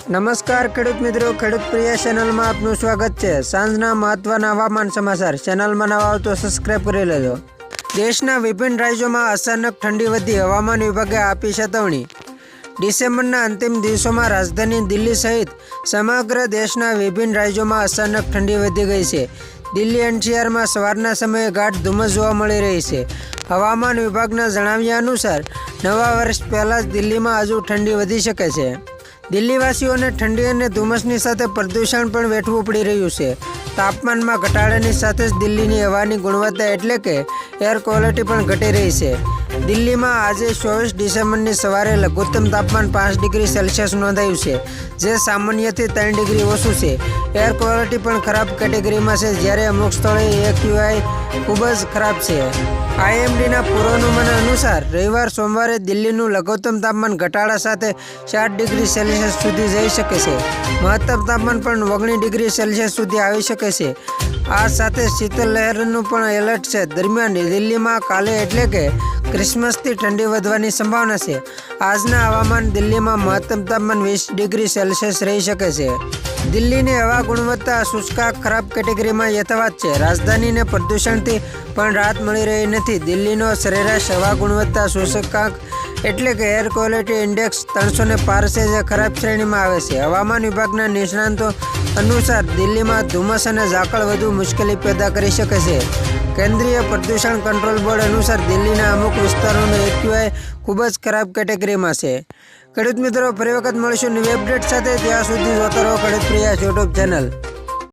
નમસ્કાર ખેડૂત મિત્રો, ખેડૂત પ્રિય ચેનલમાં આપનું સ્વાગત છે। સાંજના મહત્વના હવામાન સમાચાર। ચેનલમાં નવા હો તો સબસ્ક્રાઇબ કરી લેજો। દેશના વિભિન્ન રાજ્યોમાં અચાનક ઠંડી વધી, હવામાન વિભાગે આપી ચેતવણી। ડિસેમ્બરના અંતિમ દિવસોમાં રાજધાની દિલ્હી સહિત સમગ્ર દેશના વિભિન્ન રાજ્યોમાં અચાનક ઠંડી વધી ગઈ છે। દિલ્હી એનસીઆરમાં સવારના સમયે ગાઢ ધુમ્મસ જોવા મળી રહી છે। હવામાન વિભાગના જણાવ્યા અનુસાર નવા વર્ષ પહેલાં જ દિલ્હીમાં હજુ ઠંડી વધી શકે છે। દિલ્હીવાસીઓને ઠંડી અને ધુમ્મસની સાથે પ્રદૂષણ પણ વેઠવું પડી રહ્યું છે। તાપમાનમાં ઘટાડાની સાથે જ દિલ્હીની હવાની ગુણવત્તા એટલે કે એર ક્વોલિટી પણ ઘટી રહી છે। દિલ્હીમાં આજે 24 ડિસેમ્બરની સવારે લઘુત્તમ તાપમાન 5 ડિગ્રી સેલ્સિયસ નોંધાયું છે, જે સામાન્યથી 3 ડિગ્રી ઓછું છે। એર ક્વોલિટી પણ ખરાબ કેટેગરીમાં છે, જ્યારે અમુક સ્થળોએ એક્યુઆઈ ખૂબ જ ખરાબ છે। આઈએમડીના પૂર્વાનુમાન અનુસાર રવિવાર સોમવારે દિલ્હીનું લઘુત્તમ તાપમાન ઘટાડા સાથે 4 ડિગ્રી સેલ્સિયસ સુધી જઈ શકે છે। મહત્તમ તાપમાન પણ 19 ડિગ્રી સેલ્સિયસ સુધી આવી શકે છે। આ સાથે શીતલ લહેરનું પણ એલર્ટ છે। દરમિયાન દિલ્હીમાં કાલે એટલે કે ક્રિસમસથી ઠંડી વધવાની સંભાવના છે। આજના હવામાન દિલ્હીમાં મહત્તમ તાપમાન 20 ડિગ્રી સેલ્સિયસ રહી શકે છે। દિલ્હીની હવા ગુણવત્તા શુષ્કાંક ખરાબ કેટેગરીમાં યથાવત છે। રાજધાનીને પ્રદૂષણથી પણ રાહત મળી રહી નથી। દિલ્હીનો સરેરાશ હવા ગુણવત્તા સૂચકાંક એટલે કે એર ક્વોલિટી ઇન્ડેક્સ 300 ને પાર છે, જે ખરાબ શ્રેણીમાં આવે છે। હવામાન વિભાગના નિષ્ણાંતો અનુસાર દિલ્હીમાં ધુમ્મસ અને ઝાકળ વધુ મુશ્કેલી પેદા કરી શકે છે। કેન્દ્રીય પ્રદૂષણ કંટ્રોલ બોર્ડ અનુસાર દિલ્હીના અમુક વિસ્તારોનો એક્યુઆઈ ખૂબ જ ખરાબ કેટેગરીમાં છે। ખેડૂત મિત્રો, ફરી વખત મળીશું નવી અપડેટ સાથે। ત્યાં સુધી જોતા રહો ખેડૂત પ્રિય યુટ્યુબ ચેનલ।